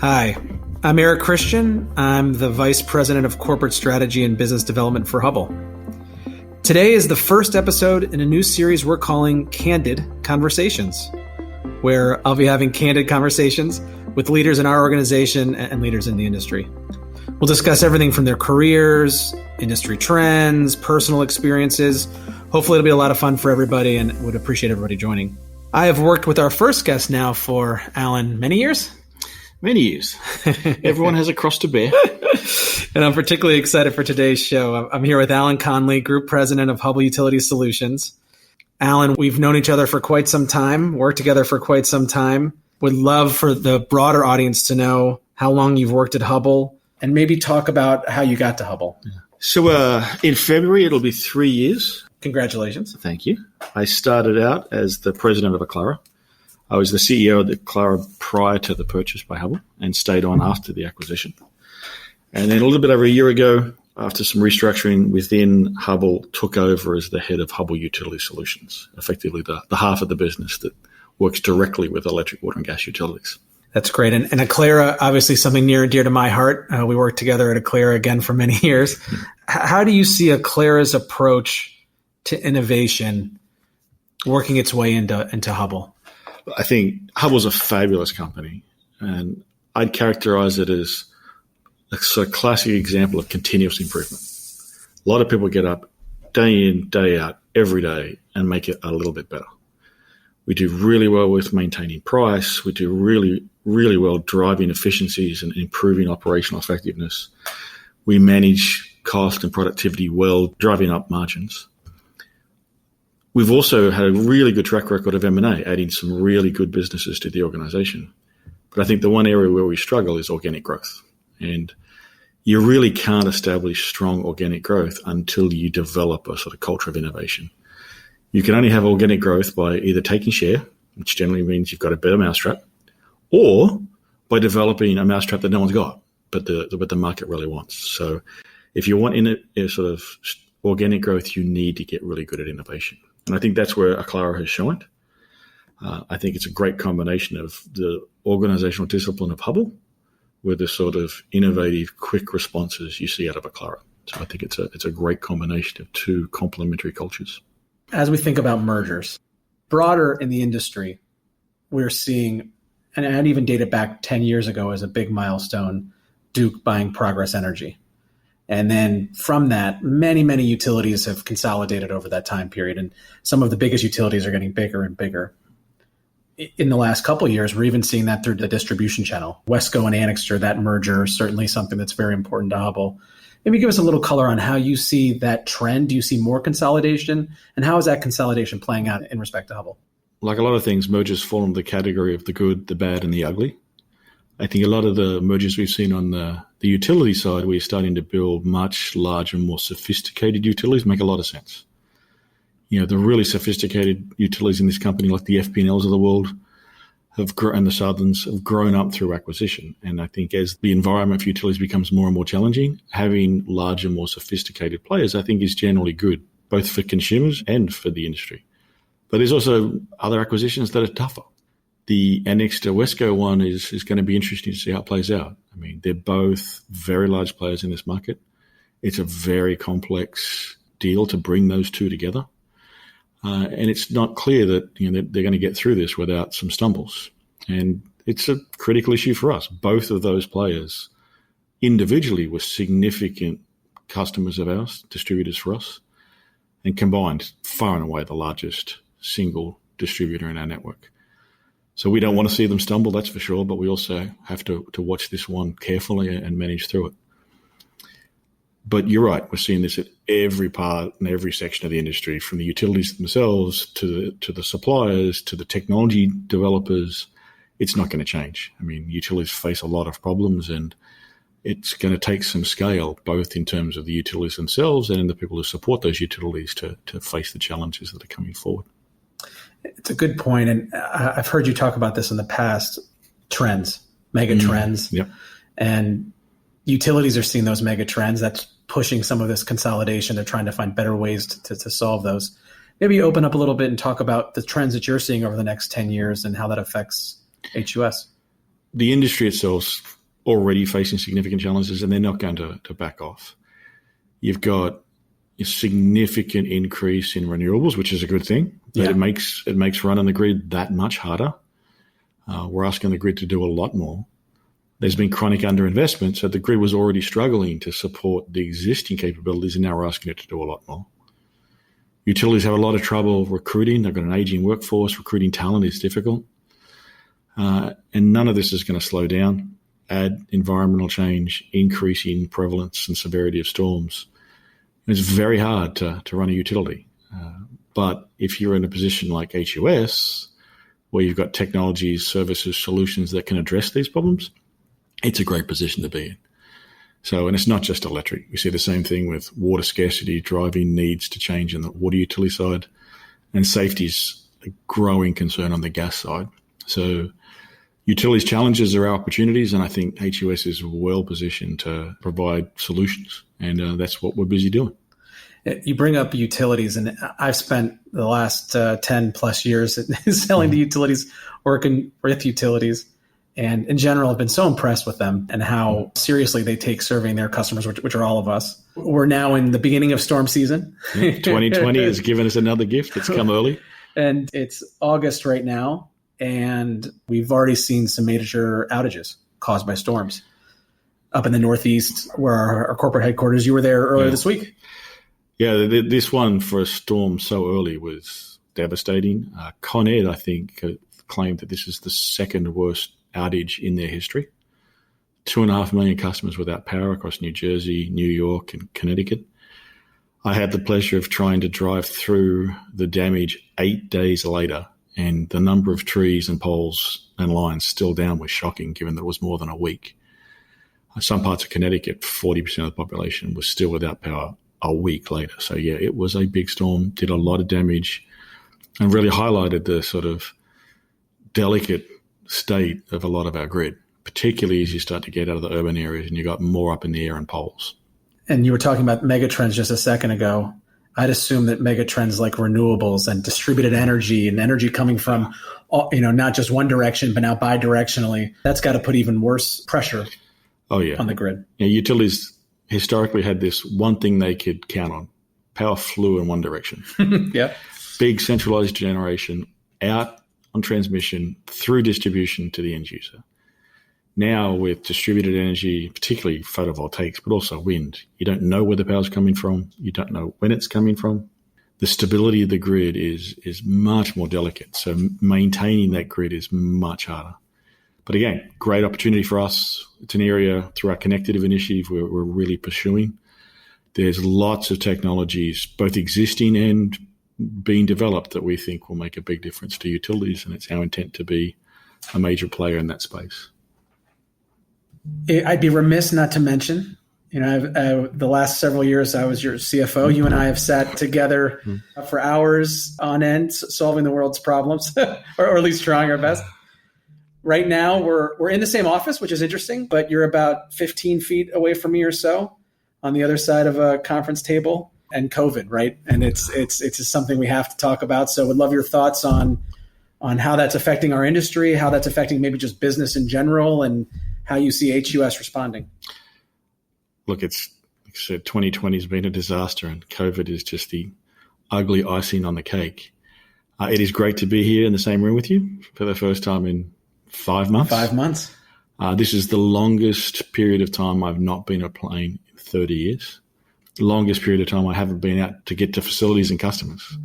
Hi, I'm Erik Christian. I'm the Vice President of Corporate Strategy and Business Development for Hubbell. Today is the first episode in a new series we're calling Candid Conversations, where I'll be having candid conversations with leaders in our organization and leaders in the industry. We'll discuss everything from their careers, industry trends, personal experiences. Hopefully it'll be a lot of fun for everybody and would appreciate everybody joining. I have worked with our first guest now for, Allan, many years? Many years. Everyone has a cross to bear. And I'm particularly excited for today's show. I'm here with Allan Connolly, Group President of Hubbell Utility Solutions. Allan, we've known each other for quite some time, worked together for quite some time. Would love for the broader audience to know how long you've worked at Hubbell and maybe talk about how you got to Hubbell. So in February, it'll be 3 years. Congratulations. Thank you. I started out as the president of Aclara. I was the CEO of Aclara prior to the purchase by Hubbell and stayed on after the acquisition. And then a little bit over a year ago, after some restructuring within Hubbell, took over as the head of Hubbell Utility Solutions, effectively the half of the business that works directly with electric, water, and gas utilities. That's great. And Aclara, obviously something near and dear to my heart. We worked together at Aclara again for many years. How do you see Aclara's approach to innovation working its way into Hubbell? I think Hubbell's a fabulous company, and I'd characterize it as a sort of classic example of continuous improvement. A lot of people get up day in, day out, every day and make it a little bit better. We do really well with maintaining price. We do really, really well driving efficiencies and improving operational effectiveness. We manage cost and productivity well, driving up margins. We've also had a really good track record of M&A, adding some really good businesses to the organization. But I think the one area where we struggle is organic growth. And you really can't establish strong organic growth until you develop a sort of culture of innovation. You can only have organic growth by either taking share, which generally means you've got a better mousetrap, or by developing a mousetrap that no one's got, but the market really wants. So if you want a sort of organic growth, you need to get really good at innovation. And I think that's where Aclara has shown. I think it's a great combination of the organizational discipline of Hubbell with the sort of innovative, quick responses you see out of Aclara. So I think it's a great combination of two complementary cultures. As we think about mergers, broader in the industry, we're seeing, and I'd even date it back 10 years ago as a big milestone, Duke buying Progress Energy. And then from that, many, many utilities have consolidated over that time period. And some of the biggest utilities are getting bigger and bigger. In the last couple of years, we're even seeing that through the distribution channel. Wesco and Annixter, that merger is certainly something that's very important to Hubbell. Maybe give us a little color on how you see that trend. Do you see more consolidation? And how is that consolidation playing out in respect to Hubbell? Like a lot of things, mergers fall into the category of the good, the bad, and the ugly. I think a lot of the mergers we've seen on the utility side, we're starting to build much larger, more sophisticated utilities, make a lot of sense. You know, the really sophisticated utilities in this company, like the FP&Ls of the world, and the Southerns have grown up through acquisition. And I think as the environment for utilities becomes more and more challenging, having larger, more sophisticated players, I think is generally good, both for consumers and for the industry. But there's also other acquisitions that are tougher. The Annixter Wesco one is going to be interesting to see how it plays out. I mean, they're both very large players in this market. It's a very complex deal to bring those two together. And it's not clear that they're going to get through this without some stumbles. And it's a critical issue for us. Both of those players individually were significant customers of ours, distributors for us, and combined far and away the largest single distributor in our network. So we don't want to see them stumble, that's for sure, but we also have to watch this one carefully and manage through it. But you're right, we're seeing this at every part and every section of the industry, from the utilities themselves to the suppliers to the technology developers. It's not going to change. I mean, utilities face a lot of problems, and it's going to take some scale, both in terms of the utilities themselves and in the people who support those utilities to face the challenges that are coming forward. It's a good point. And I've heard you talk about this in the past, trends, mega trends. Yep. And utilities are seeing those mega trends. That's pushing some of this consolidation. They're trying to find better ways to solve those. Maybe you open up a little bit and talk about the trends that you're seeing over the next 10 years and how that affects HUS. the industry itself's already facing significant challenges, and they're not going to back off. You've got a significant increase in renewables, which is a good thing, but it makes running the grid that much harder. We're asking the grid to do a lot more. There's been chronic underinvestment, so the grid was already struggling to support the existing capabilities, and now we're asking it to do a lot more. Utilities have a lot of trouble recruiting. They've got an aging workforce. Recruiting talent is difficult. And none of this is going to slow down. Add environmental change, increasing prevalence and severity of storms. It's very hard to run a utility. But if you're in a position like HUS, where you've got technologies, services, solutions that can address these problems, it's a great position to be in. So, and it's not just electric. We see the same thing with water scarcity driving needs to change in the water utility side, and safety's a growing concern on the gas side. So utilities challenges are our opportunities, and I think HUS is well positioned to provide solutions, and that's what we're busy doing. You bring up utilities, and I've spent the last 10 plus years selling to utilities, working with utilities. And in general, I've been so impressed with them and how seriously they take serving their customers, which are all of us. We're now in the beginning of storm season. 2020 has given us another gift. It's come early. And it's August right now. And we've already seen some major outages caused by storms up in the Northeast, where our corporate headquarters. You were there earlier this week. Yeah, this one for a storm so early was devastating. Con Ed, I think, claimed that this is the second worst outage in their history. 2.5 million customers without power across New Jersey, New York, and Connecticut. I had the pleasure of trying to drive through the damage 8 days later, and the number of trees and poles and lines still down was shocking, given that it was more than a week. Some parts of Connecticut, 40% of the population was still without power a week later. So yeah, it was a big storm, did a lot of damage, and really highlighted the sort of delicate state of a lot of our grid, particularly as you start to get out of the urban areas and you got more up in the air and poles. And you were talking about megatrends just a second ago. I'd assume that megatrends like renewables and distributed energy and energy coming from, not just one direction, but now bidirectionally, that's got to put even worse pressure on the grid. Yeah, utilities historically had this one thing they could count on. Power flew in one direction. Yeah. Big centralized generation out on transmission through distribution to the end user. Now with distributed energy, particularly photovoltaics, but also wind, you don't know where the power's coming from. You don't know when it's coming from. The stability of the grid is much more delicate. So maintaining that grid is much harder. But again, great opportunity for us. It's an area through our Connective initiative we're really pursuing. There's lots of technologies, both existing and being developed, that we think will make a big difference to utilities, and it's our intent to be a major player in that space. I'd be remiss not to mention, the last several years I was your CFO. You and I have sat together for hours on end solving the world's problems, or at least trying our best. Right now, we're in the same office, which is interesting, but you're about 15 feet away from me or so on the other side of a conference table. And COVID, right? And it's just something we have to talk about. So would love your thoughts on how that's affecting our industry, how that's affecting maybe just business in general, and how you see HUS responding. Look, it's like I said, 2020 has been a disaster, and COVID is just the ugly icing on the cake. It is great to be here in the same room with you for the first time in 5 months. 5 months. This is the longest period of time I've not been on a plane in 30 years. Longest period of time I haven't been out to get to facilities and customers.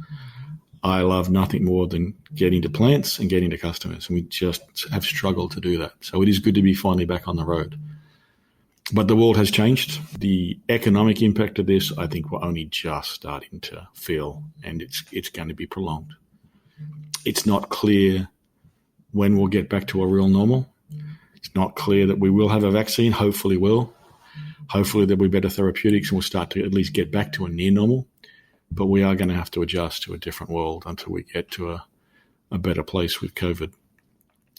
I love nothing more than getting to plants and getting to customers, and we just have struggled to do that. So it is good to be finally back on the road. But the world has changed. The economic impact of this, I think, we're only just starting to feel, and it's going to be prolonged. It's not clear when we'll get back to a real normal. It's not clear that we will have a vaccine. Hopefully will. Hopefully there'll be better therapeutics and we'll start to at least get back to a near normal. But we are going to have to adjust to a different world until we get to a better place with COVID.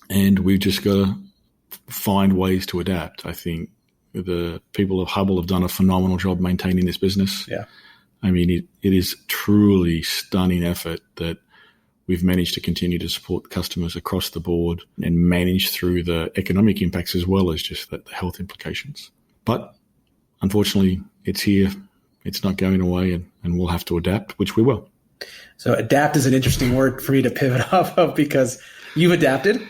And we've just got to find ways to adapt. I think the people of Hubbell have done a phenomenal job maintaining this business. Yeah. I mean, it is truly stunning effort that we've managed to continue to support customers across the board and manage through the economic impacts as well as just the health implications. But unfortunately, it's here. It's not going away, and we'll have to adapt, which we will. So adapt is an interesting word for me to pivot off of, because you've adapted.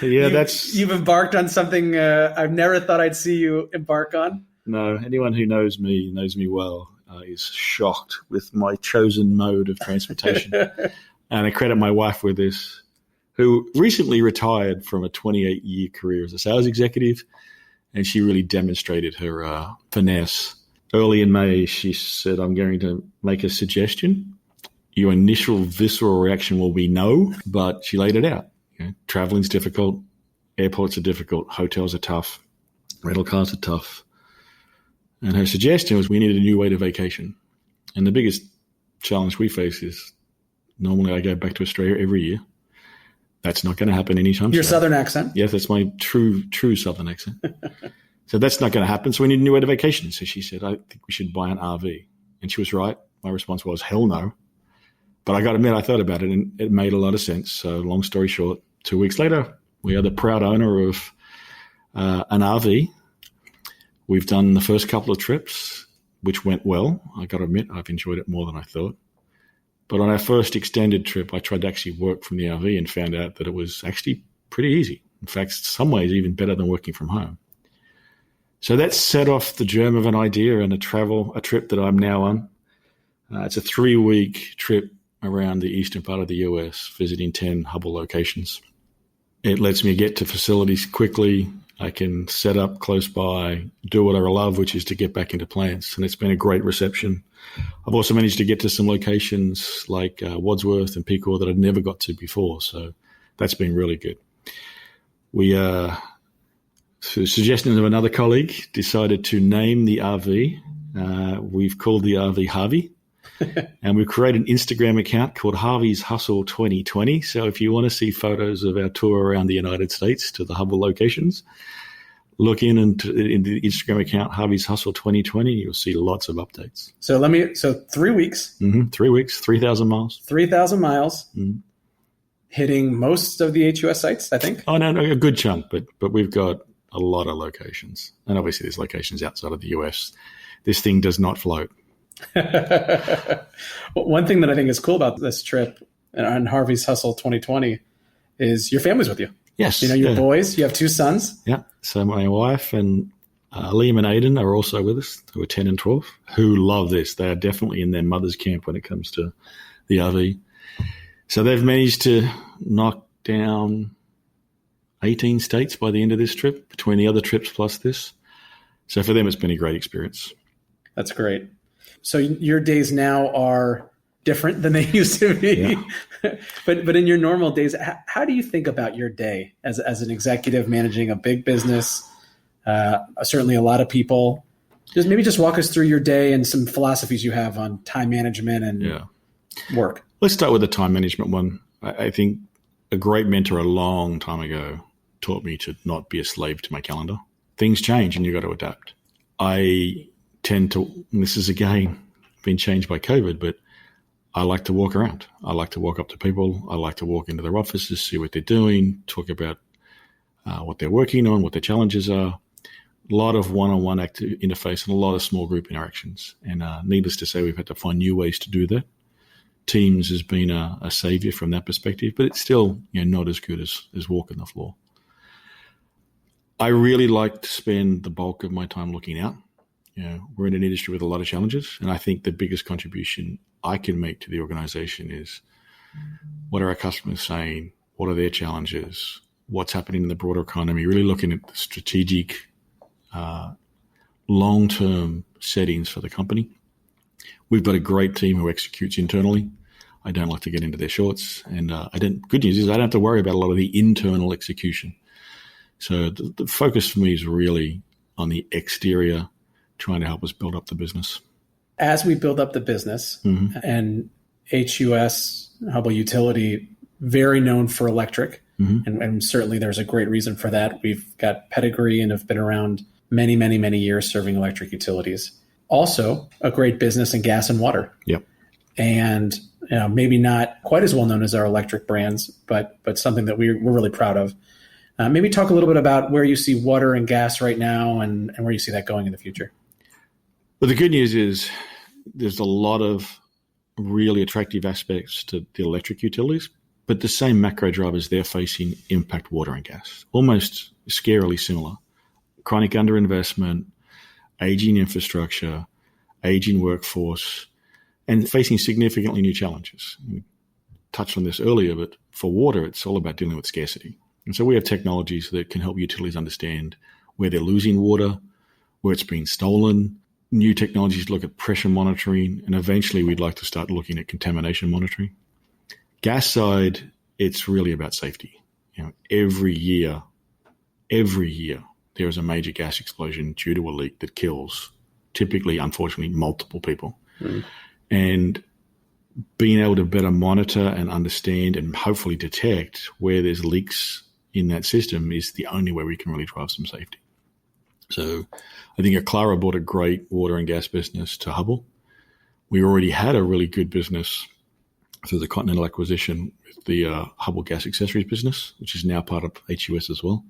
You've embarked on something I've never thought I'd see you embark on. No, anyone who knows me well is shocked with my chosen mode of transportation. And I credit my wife with this, who recently retired from a 28-year career as a sales executive, and she really demonstrated her finesse. Early in May, she said, I'm going to make a suggestion. Your initial visceral reaction will be no, but she laid it out. Traveling's difficult. Airports are difficult. Hotels are tough. Rental cars are tough. And her suggestion was we needed a new way to vacation. And the biggest challenge we face is normally I go back to Australia every year. That's not going to happen anytime soon. Your Southern accent? Yes, that's my true Southern accent. So that's not going to happen. So we need a new way to vacation. So she said, I think we should buy an RV. And she was right. My response was, hell no. But I got to admit, I thought about it and it made a lot of sense. So long story short, 2 weeks later, we are the proud owner of an RV. We've done the first couple of trips, which went well. I got to admit, I've enjoyed it more than I thought. But on our first extended trip, I tried to actually work from the RV and found out that it was actually pretty easy. In fact, some ways even better than working from home. So that set off the germ of an idea and a trip that I'm now on. It's a 3-week trip around the eastern part of the US, visiting 10 Hubbell locations. It lets me get to facilities quickly. I can set up close by, do what I love, which is to get back into plants. And it's been a great reception. I've also managed to get to some locations like Wadsworth and Peacock that I'd never got to before. So that's been really good. We, through suggestions of another colleague, decided to name the RV. We've called the RV Harvey. And we've created an Instagram account called Harvey's Hustle 2020. So if you want to see photos of our tour around the United States to the Hubbell locations, look in the Instagram account Harvey's Hustle 2020. You'll see lots of updates. So 3 weeks. 3 weeks, 3,000 miles. 3,000 miles. Mm-hmm. Hitting most of the HUS sites, I think. Oh, no, a good chunk, but we've got a lot of locations. And obviously there's locations outside of the US. This thing does not float. One thing that I think is cool about this trip and Harvey's Hustle 2020 is your family's with you. Yes. Your boys, you have 2 sons. Yeah. So my wife and Liam and Aiden are also with us, who are 10 and 12, who love this. They are definitely in their mother's camp when it comes to the RV. So they've managed to knock down 18 states by the end of this trip, between the other trips plus this. So for them, it's been a great experience. That's great. So your days now are different than they used to be. Yeah. But in your normal days, how do you think about your day as an executive managing a big business? Certainly a lot of people. Just walk us through your day and some philosophies you have on time management and work. Let's start with the time management one. I think a great mentor a long time ago taught me to not be a slave to my calendar. Things change and you've got to adapt. I tend to, and this is again been changed by COVID, but I like to walk around. I like to walk up to people. I like to walk into their offices, see what they're doing, talk about what they're working on, what their challenges are. A lot of one-on-one interface and a lot of small group interactions. And needless to say, we've had to find new ways to do that. Teams has been a savior from that perspective, but it's still not as good as walking the floor. I really like to spend the bulk of my time looking out. We're in an industry with a lot of challenges, and I think the biggest contribution I can make to the organization is what are our customers saying? What are their challenges? What's happening in the broader economy? Really looking at the strategic, long-term settings for the company. We've got a great team who executes internally. I don't like to get into their shorts, and good news is I don't have to worry about a lot of the internal execution. So the focus for me is really on the exterior, trying to help us build up the business. As we build up the business, and HUS, Hubbell Utility, very known for electric, and certainly there's a great reason for that. We've got pedigree and have been around many, many, many years serving electric utilities. Also, a great business in gas and water. Yep. and maybe not quite as well known as our electric brands, but something that we're really proud of. Maybe talk a little bit about where you see water and gas right now and where you see that going in the future. Well, the good news is there's a lot of really attractive aspects to the electric utilities, but the same macro drivers they're facing impact water and gas, almost scarily similar. Chronic underinvestment, aging infrastructure, aging workforce, and facing significantly new challenges. We touched on this earlier, but for water, it's all about dealing with scarcity. And so we have technologies that can help utilities understand where they're losing water, where it's being stolen, new technologies to look at pressure monitoring, and eventually we'd like to start looking at contamination monitoring. Gas side, it's really about safety. Every year, there is a major gas explosion due to a leak that kills, typically, unfortunately, multiple people. Mm. And being able to better monitor and understand and hopefully detect where there's leaks in that system is the only way we can really drive some safety. So I think Aclara bought a great water and gas business to Hubbell. We already had a really good business through the Continental acquisition with the Hubbell Gas Accessories business, which is now part of HUS as well.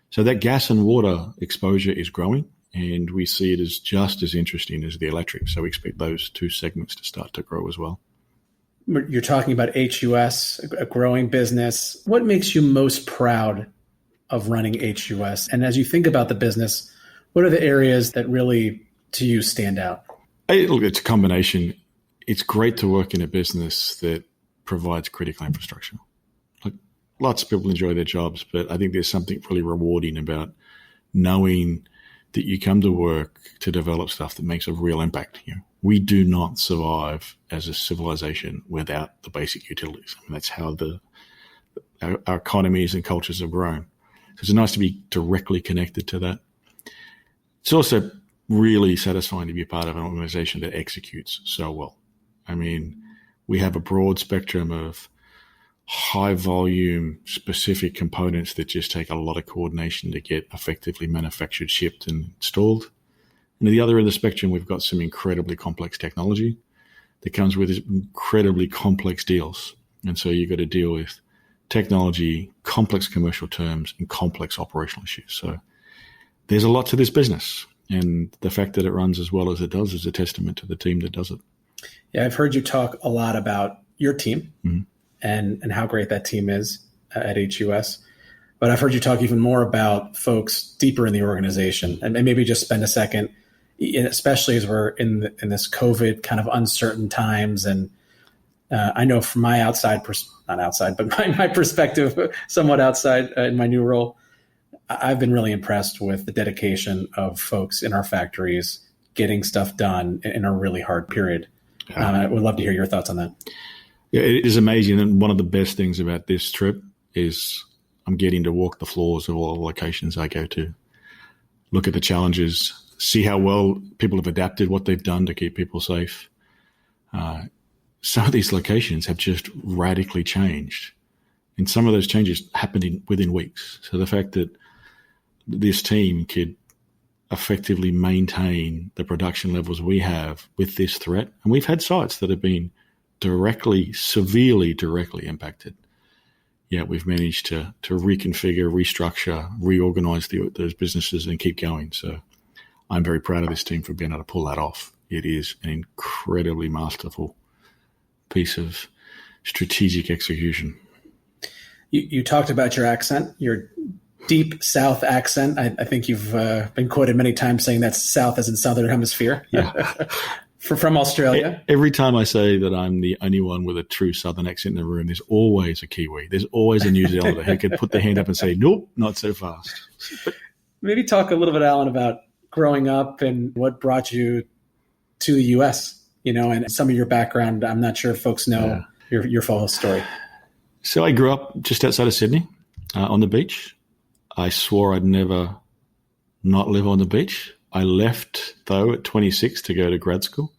So that gas and water exposure is growing, and we see it as just as interesting as the electric. So we expect those two segments to start to grow as well. You're talking about HUS, a growing business. What makes you most proud of running HUS? And as you think about the business, what are the areas that really, to you, stand out? Look, it's a combination. It's great to work in a business that provides critical infrastructure. Like, lots of people enjoy their jobs, but I think there's something really rewarding about knowing that you come to work to develop stuff that makes a real impact. We do not survive as a civilization without the basic utilities. I mean, that's how our economies and cultures have grown. So it's nice to be directly connected to that. It's also really satisfying to be part of an organization that executes so well. I mean, we have a broad spectrum of high volume specific components that just take a lot of coordination to get effectively manufactured, shipped, and installed. And at the other end of the spectrum, we've got some incredibly complex technology that comes with incredibly complex deals. And so you've got to deal with technology, complex commercial terms, and complex operational issues. So there's a lot to this business. And the fact that it runs as well as it does is a testament to the team that does it. Yeah, I've heard you talk a lot about your team and how great that team is at HUS. But I've heard you talk even more about folks deeper in the organization, and maybe just spend a second, especially as we're in this COVID kind of uncertain times. And I know from my not outside, but my perspective, somewhat outside in my new role, I've been really impressed with the dedication of folks in our factories getting stuff done in a really hard period. I would love to hear your thoughts on that. Yeah, it is amazing. And one of the best things about this trip is I'm getting to walk the floors of all the locations I go to, look at the challenges, see how well people have adapted, what they've done to keep people safe. Some of these locations have just radically changed. And some of those changes happened within weeks. So the fact that this team could effectively maintain the production levels we have with this threat. And we've had sites that have been severely directly impacted. Yet we've managed to reconfigure, restructure, reorganize those businesses and keep going. So I'm very proud of this team for being able to pull that off. It is an incredibly masterful piece of strategic execution. You talked about your accent, your deep South accent. I think you've been quoted many times saying that's South as in Southern Hemisphere. Yeah. From Australia. Every time I say that I'm the only one with a true Southern accent in the room, there's always a Kiwi. There's always a New Zealander who could put their hand up and say, nope, not so fast. But maybe talk a little bit, Allan, about growing up and what brought you to the U.S., and some of your background. I'm not sure if folks know your full story. So I grew up just outside of Sydney on the beach. I swore I'd never not live on the beach. I left, though, at 26 to go to grad school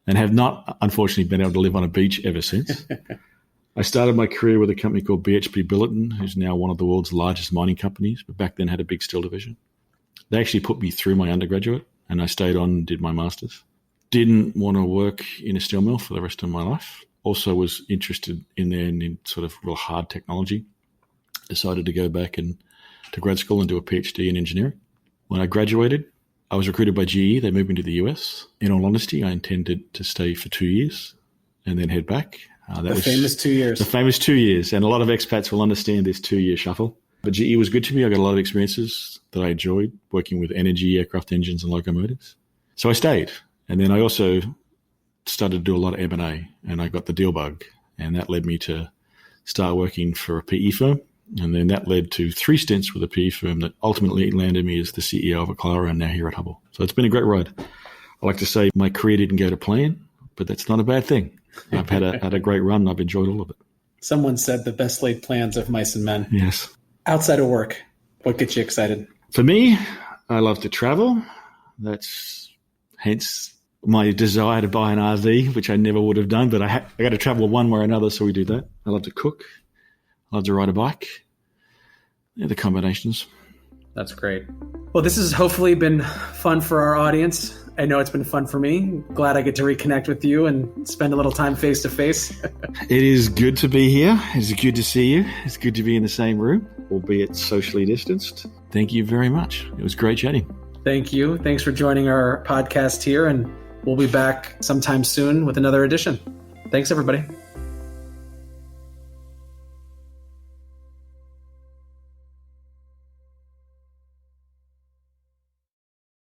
and have not, unfortunately, been able to live on a beach ever since. I started my career with a company called BHP Billiton, who's now one of the world's largest mining companies, but back then had a big steel division. They actually put me through my undergraduate, and I stayed on and did my master's. didn't want to work in a steel mill for the rest of my life. Also was interested in sort of real hard technology. Decided to go back to grad school and do a PhD in engineering. When I graduated, I was recruited by GE. They moved me to the US. In all honesty, I intended to stay for 2 years and then head back. The famous 2 years. The famous 2 years. And a lot of expats will understand this 2-year shuffle. But GE was good to me. I got a lot of experiences that I enjoyed working with energy, aircraft engines, and locomotives. So I stayed. And then I also started to do a lot of M&A, and I got the deal bug. And that led me to start working for a PE firm. And then that led to 3 stints with a PE firm that ultimately landed me as the CEO of Aclara and now here at Hubbell. So it's been a great ride. I like to say my career didn't go to plan, but that's not a bad thing. I've had a great run, and I've enjoyed all of it. Someone said the best laid plans of mice and men. Yes. Outside of work, what gets you excited? For me, I love to travel. That's hence my desire to buy an RV, which I never would have done, but I got to travel one way or another, so we do that. I love to cook. I love to ride a bike. Yeah, the combinations. That's great. Well, this has hopefully been fun for our audience. I know it's been fun for me. Glad I get to reconnect with you and spend a little time face to face. It is good to be here. It's good to see you. It's good to be in the same room, albeit socially distanced. Thank you very much. It was great chatting. Thank you. Thanks for joining our podcast here, and we'll be back sometime soon with another edition. Thanks, everybody.